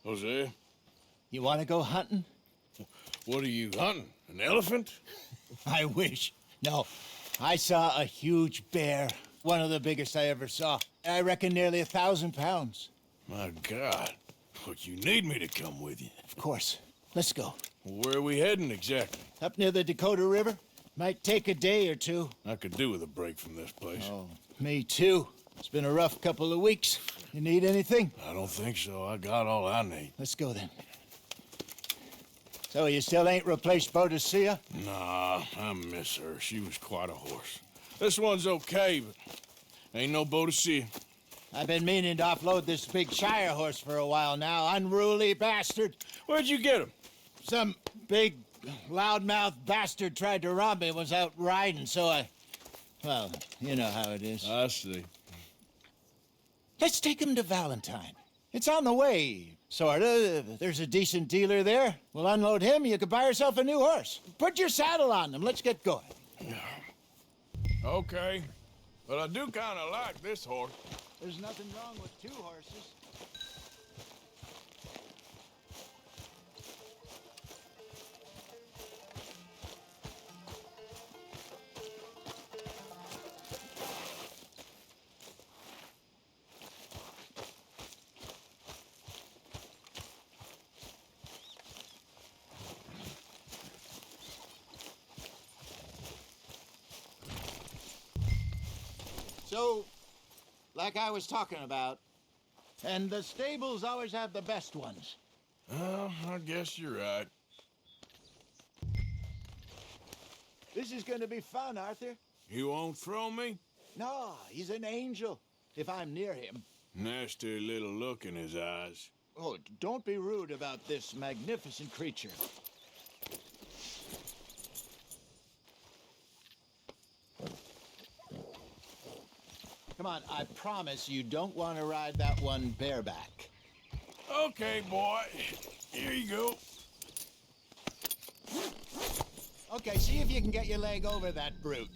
Jose, You want to go hunting? what are you hunting? An elephant? I wish. No, I saw a huge bear. One of the biggest I ever saw. I reckon nearly 1,000 pounds. My God. But you need me to come with you. Of course. Let's go. Where are we heading exactly? Up near the Dakota River. Might take a day or two. I could do with a break from this place. Oh, me too. It's been a rough couple of weeks. You need anything? I don't think so. I got all I need. Let's go then. So you still ain't replaced Boadicea? Nah, I miss her. She was quite a horse. This one's okay, but ain't no Boadicea. I've been meaning to offload this big Shire horse for a while now. Unruly bastard. Where'd you get him? Some big, loudmouth bastard tried to rob me when I was out riding, so I... Well, you know how it is. I see. Let's take him to Valentine. It's on the way, sorta. There's a decent dealer there. We'll unload him, you could buy yourself a new horse. Put your saddle on them, let's get going. Okay. But I do kind of like this horse. There's nothing wrong with two horses. So, like I was talking about, and the stables always have the best ones. Well, I guess you're right. This is going to be fun, Arthur. You won't throw me? No, he's an angel, if I'm near him. Nasty little look in his eyes. Oh, don't be rude about this magnificent creature. Come on, I promise you don't want to ride that one bareback. Okay, boy. Here you go. Okay, see if you can get your leg over that brute.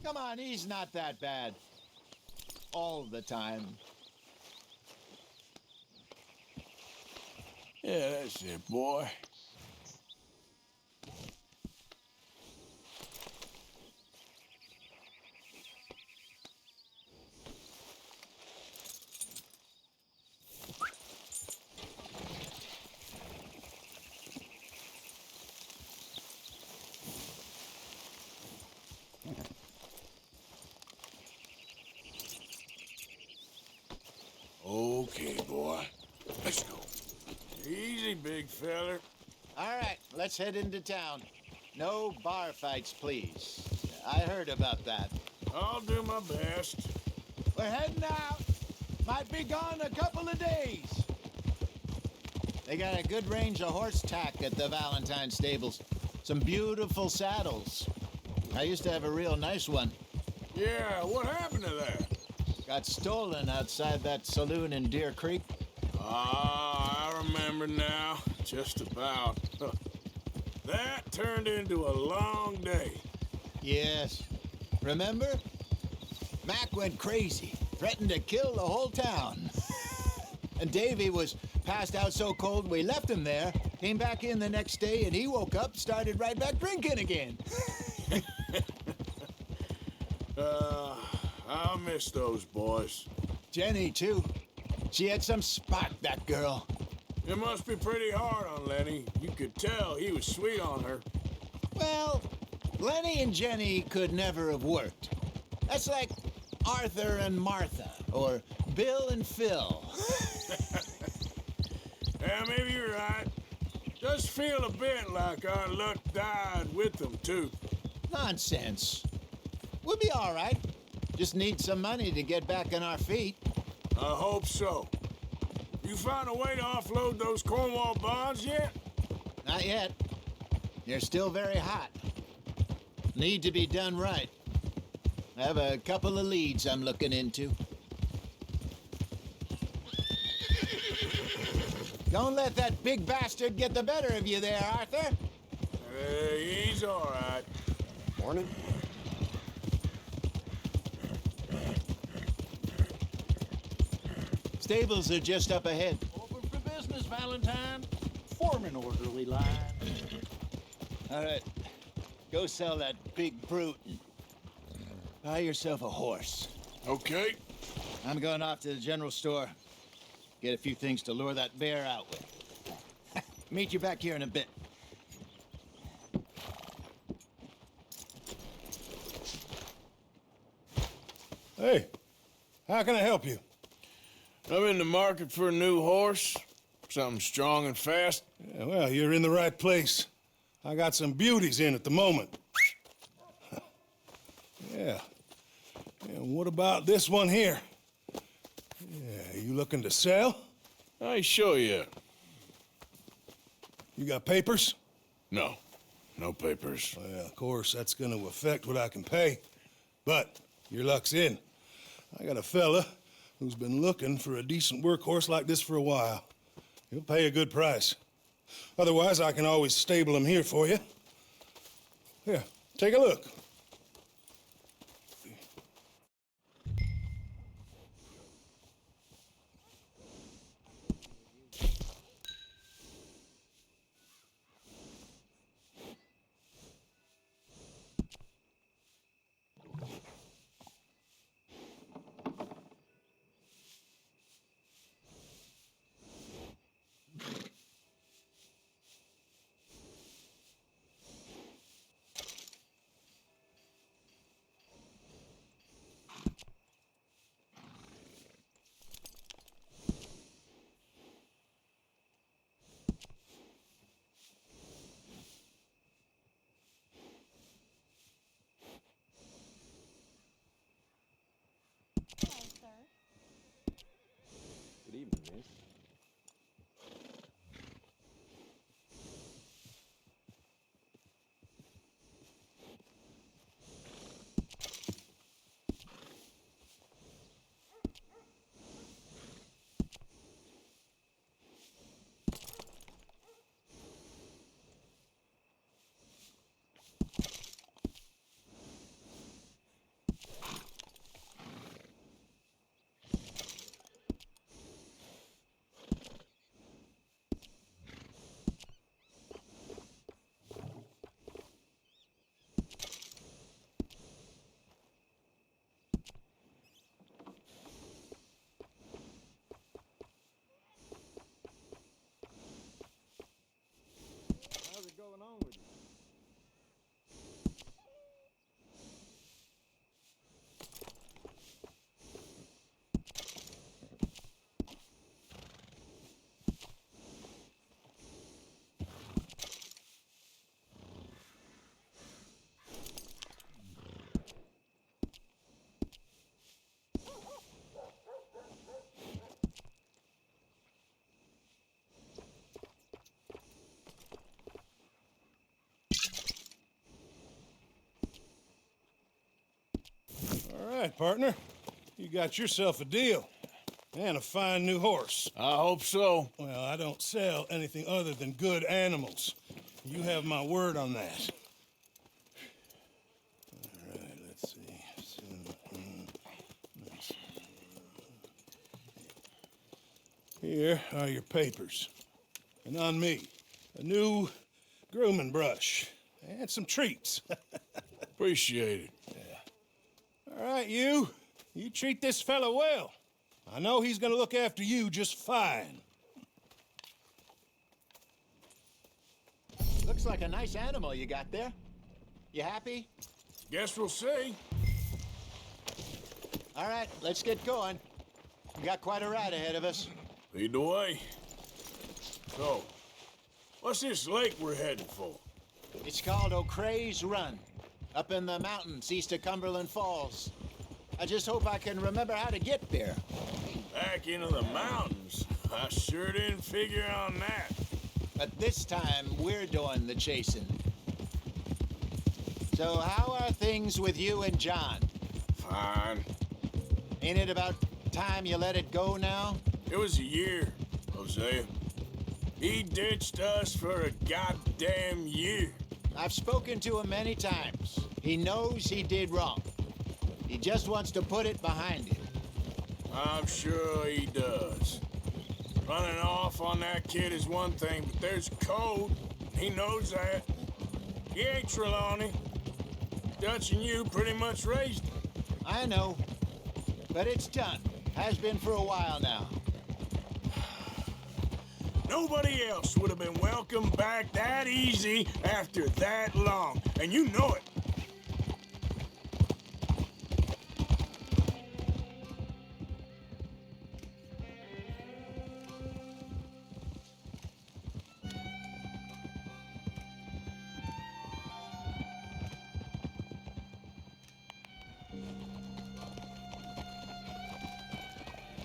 Come on, he's not that bad. All the time. Yeah, that's it, boy. Okay, boy. Let's go. Easy, big feller. All right, let's head into town. No bar fights, please. I heard about that. I'll do my best. We're heading out. Might be gone a couple of days. They got a good range of horse tack at the Valentine stables. Some beautiful saddles. I used to have a real nice one. Yeah, what happened to that? Got stolen outside that saloon in Deer Creek. Ah, I remember now. Just about. That turned into a long day. Yes. Remember? Mac went crazy, threatened to kill the whole town. And Davy was passed out so cold we left him there, came back in the next day, and he woke up, started right back drinking again. I'll miss those boys. Jenny, too. She had some spot, that girl. It must be pretty hard on Lenny. You could tell he was sweet on her. Well, Lenny and Jenny could never have worked. That's like Arthur and Martha, or Bill and Phil. Yeah, maybe you're right. Does feel a bit like our luck died with them, too. Nonsense. We'll be all right. Just need some money to get back on our feet. I hope so. You found a way to offload those Cornwall bonds yet? Not yet. They're still very hot. Need to be done right. I have a couple of leads I'm looking into. Don't let that big bastard get the better of you there, Arthur. He's all right. Morning. stables are just up ahead. Open for business, Valentine. Form an orderly line. All right, go sell that big brute and buy yourself a horse. Okay. I'm going off to the general store. Get a few things to lure that bear out with. Meet you back here in a bit. Hey, how can I help you? I'm in the market for a new horse. Something strong and fast. Yeah, well, you're in the right place. I got some beauties in at the moment. Yeah. And what about this one here? Yeah, you looking to sell? I show you. You got papers? No. No papers. Well, of course, that's gonna affect what I can pay. But your luck's in. I got a fella who's been looking for a decent workhorse like this for a while. He'll pay a good price. Otherwise, I can always stable him here for you. Here, take a look. Hello, sir. Good evening, miss. How's it going on with you? All right, partner. You got yourself a deal. And a fine new horse. I hope so. Well, I don't sell anything other than good animals. You have my word on that. All right, let's see. Here are your papers. And on me, a new grooming brush and some treats. Appreciate it. All right, you treat this fella well. I know he's gonna look after you just fine. Looks like a nice animal you got there. You happy? Guess we'll see. All right, let's get going. We got quite a ride ahead of us. Lead the way. So, what's this lake we're heading for? It's called O'Creagh's Run, up in the mountains east of Cumberland Falls. I just hope I can remember how to get there. Back into the mountains. I sure didn't figure on that. But this time, we're doing the chasing. So how are things with you and John? Fine. Ain't it about time you let it go now? It was a year, Hosea. He ditched us for a goddamn year. I've spoken to him many times. He knows he did wrong. He just wants to put it behind him. I'm sure he does. Running off on that kid is one thing, but there's code. He knows that. He ain't Trelawney. Dutch and you pretty much raised him. I know. But it's done. Has been for a while now. Nobody else would have been welcomed back that easy after that long, and you know it.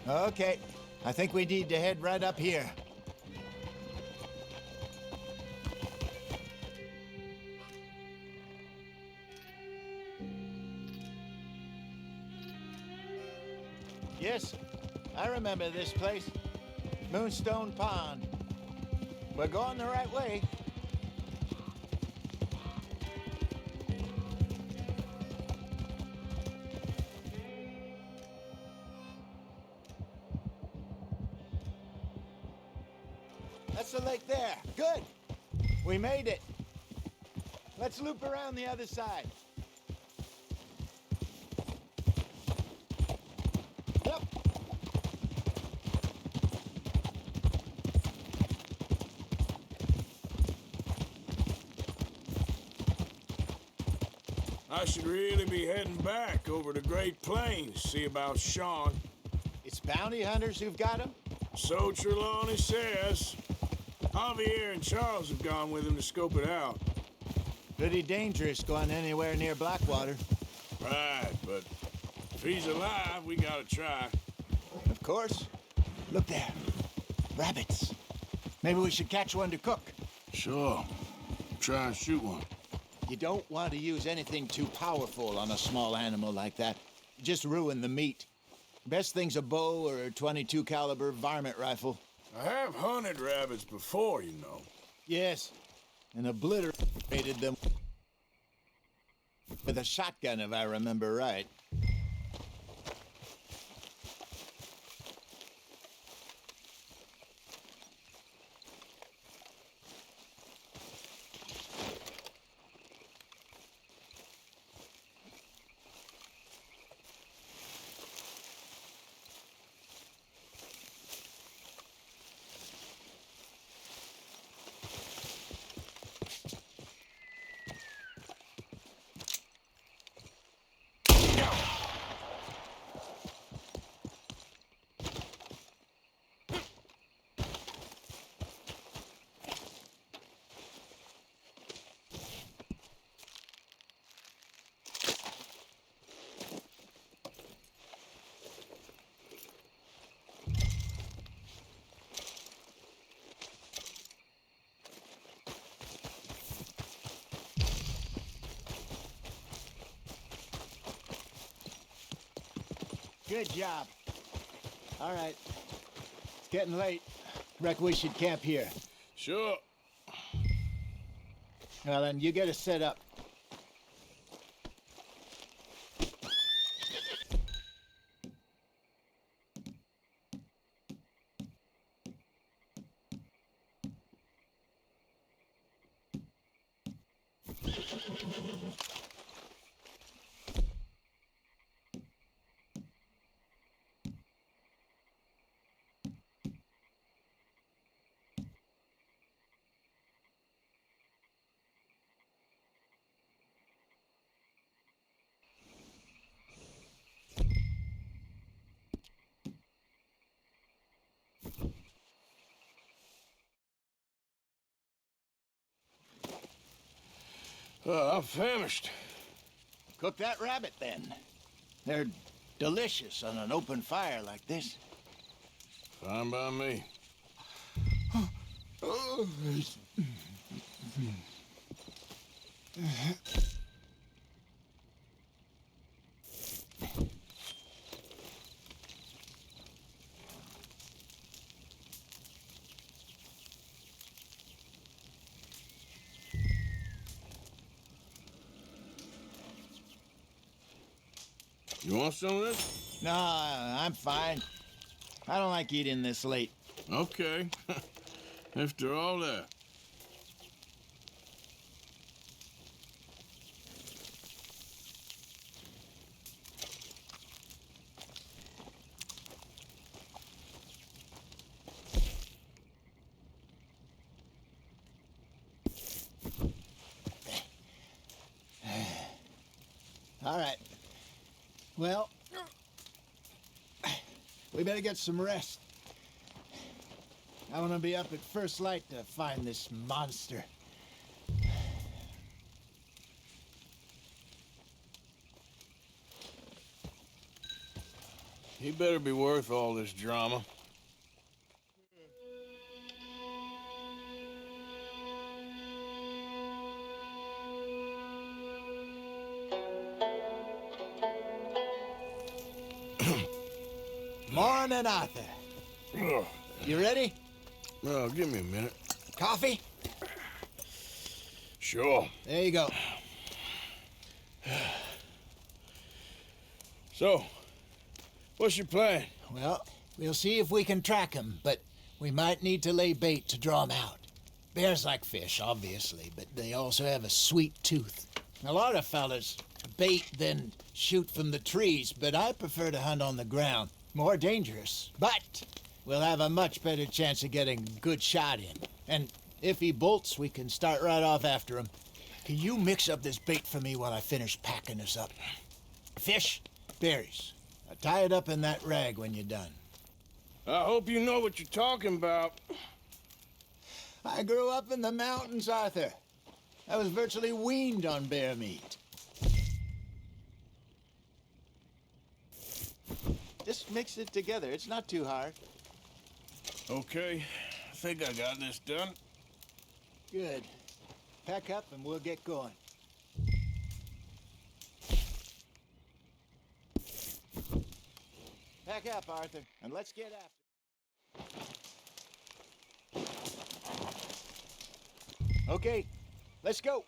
Okay, I think we need to head right up here. Yes, I remember this place. Moonstone Pond. We're going the right way. That's the lake there. Good. We made it. Let's loop around the other side. Yep. I should really be heading back over to Great Plains, see about Sean. It's bounty hunters who've got him? So Trelawney says. Javier and Charles have gone with him to scope it out. Pretty dangerous going anywhere near Blackwater. Right, but if he's alive, we gotta try. Of course. Look there. Rabbits. Maybe we should catch one to cook. Sure. Try and shoot one. You don't want to use anything too powerful on a small animal like that. Just ruin the meat. Best thing's a bow or a .22 caliber varmint rifle. I have hunted rabbits before, you know. Yes, and obliterated them with a shotgun, if I remember right. Good job. All right. It's getting late. Reckon we should camp here. Sure. Well, then you get us set up. I'm famished. Cook that rabbit, then. They're delicious on an open fire like this. Fine by me. You want some of this? No, I'm fine. I don't like eating this late. Okay. After all that. All right. Well, we better get some rest. I want to be up at first light to find this monster. He better be worth all this drama. Morning, Arthur. You ready? Well, give me a minute. Coffee? Sure. There you go. So, what's your plan? Well, we'll see if we can track him, but we might need to lay bait to draw him out. Bears like fish, obviously, but they also have a sweet tooth. A lot of fellas bait, then shoot from the trees, but I prefer to hunt on the ground. More dangerous, but we'll have a much better chance of getting a good shot in. And if he bolts, we can start right off after him. Can you mix up this bait for me while I finish packing this up? Fish, berries. Now tie it up in that rag when you're done. I hope you know what you're talking about. I grew up in the mountains, Arthur. I was virtually weaned on bear meat. Just mix it together. It's not too hard. Okay, I think I got this done. Good. Pack up and we'll get going. Pack up, Arthur, and let's get after. Okay, let's go.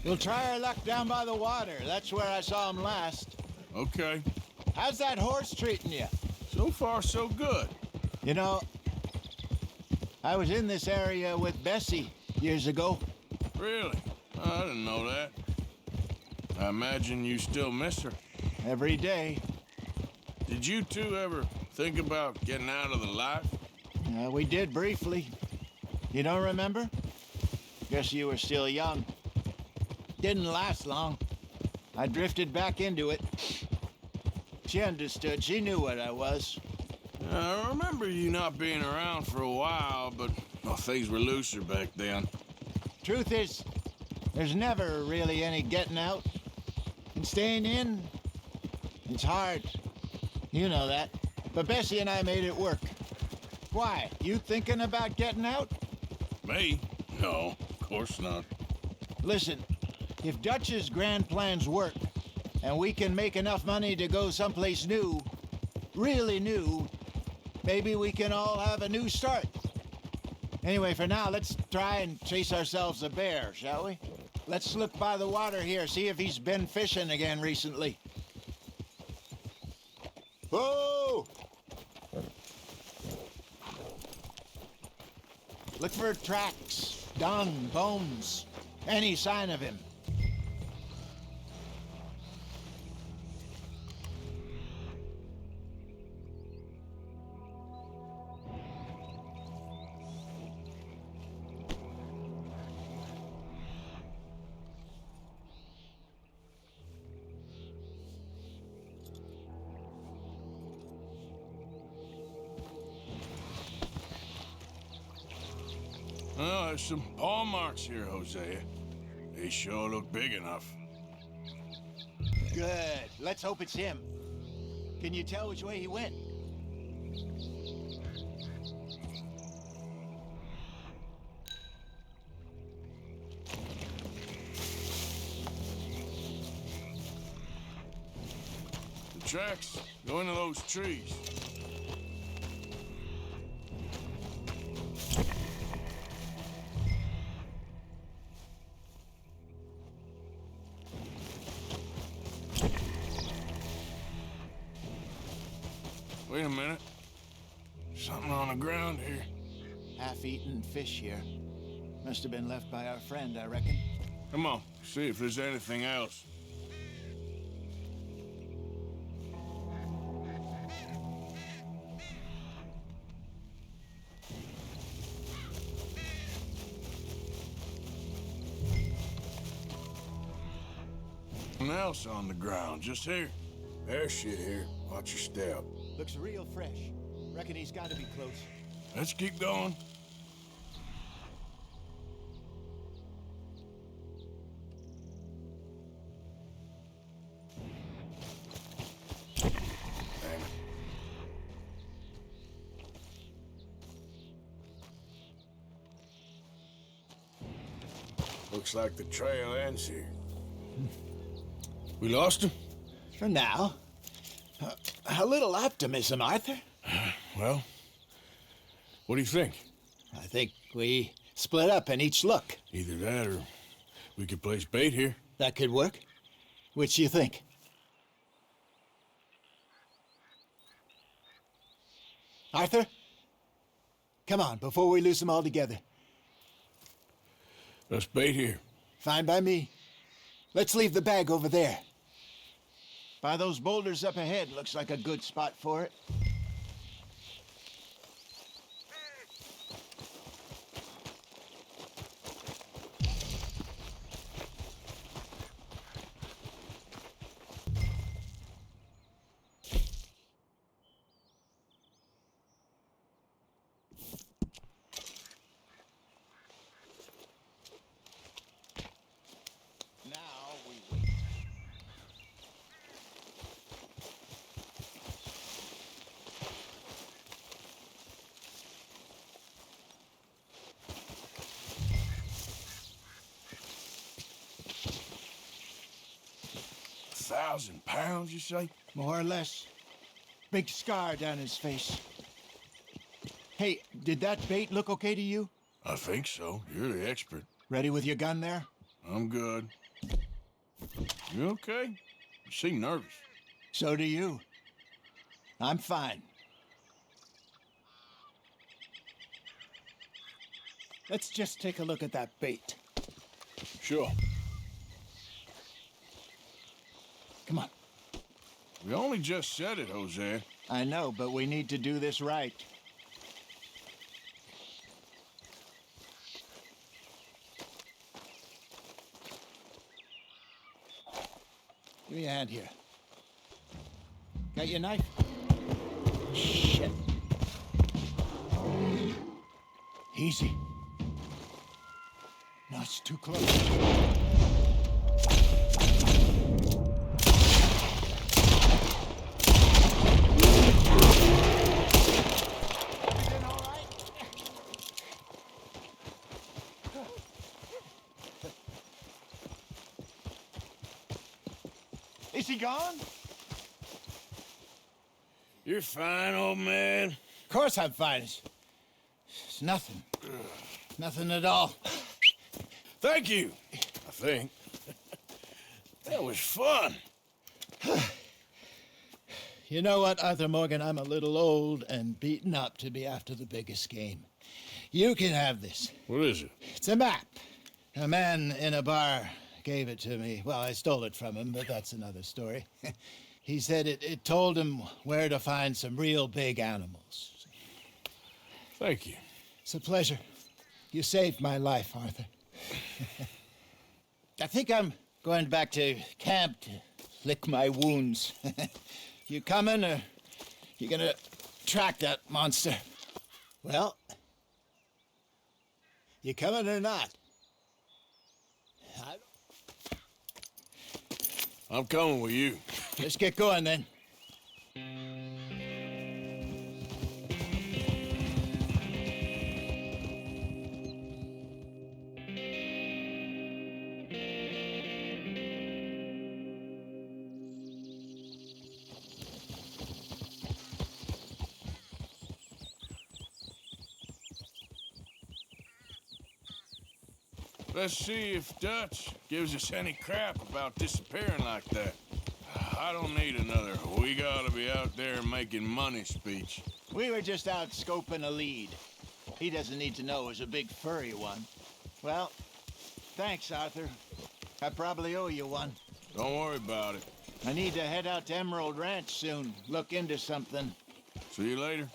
We'll try our luck down by the water. That's where I saw him last. Okay. How's that horse treating you? So far, so good. You know, I was in this area with Bessie years ago. Really? I didn't know that. I imagine you still miss her. Every day. Did you two ever think about getting out of the life? We did briefly. You don't remember? Guess you were still young. Didn't last long. I drifted back into it. She understood. She knew what I was. I remember you not being around for a while, but well, things were looser back then. Truth is, there's never really any getting out. And staying in, it's hard. You know that. But Bessie and I made it work. Why? You thinking about getting out? Me? No, of course not. Listen, if Dutch's grand plans work, and we can make enough money to go someplace new, really new, maybe we can all have a new start. Anyway, for now, let's try and chase ourselves a bear, shall we? Let's look by the water here, see if he's been fishing again recently. Whoa! Look for tracks, dung, bones, any sign of him. Oh, there's some paw marks here, Hosea. They sure look big enough. Good. Let's hope it's him. Can you tell which way he went? The tracks go into those trees. Wait a minute. Something on the ground here. Half-eaten fish here. Must have been left by our friend, I reckon. Come on, see if there's anything else. Nothing else on the ground, just here. There's shit here. Watch your step. Looks real fresh. Reckon he's got to be close. Let's keep going. Damn it. Looks like the trail ends here. We lost him? For now. A little optimism, Arthur. Well, what do you think? I think we split up and each look. Either that or we could place bait here. That could work. Which you think? Arthur? Come on, before we lose them all together. Let's bait here. Fine by me. Let's leave the bag over there. By those boulders up ahead, looks like a good spot for it. Now we wait. £1,000, you say? More or less. Big scar down his face. Hey, did that bait look okay to you? I think so. You're the expert. Ready with your gun there? I'm good. You okay? You seem nervous. So do you. I'm fine. Let's just take a look at that bait. Sure. Come on. We only just said it, Jose. I know, but we need to do this right. Give me a hand here. Got your knife? Shit. Easy. No, it's too close. Everything all right? Is he gone? You're fine, old man. Of course I'm fine. It's nothing. Nothing at all. Thank you, I think. That was fun. You know what, Arthur Morgan? I'm a little old and beaten up to be after the biggest game. You can have this. What is it? It's a map. A man in a bar gave it to me. Well, I stole it from him, but that's another story. He said it told him where to find some real big animals. Thank you. It's a pleasure. You saved my life, Arthur. I think I'm going back to camp to lick my wounds. You coming, or you gonna track that monster? Well, you coming or not? I'm coming with you. Let's get going then. Let's see if Dutch gives us any crap about disappearing like that. I don't need another "we gotta be out there making money speech? We were just out scoping a lead. He doesn't need to know it was a big furry one. Well, thanks, Arthur. I probably owe you one. Don't worry about it. I need to head out to Emerald Ranch soon. Look into something. See you later.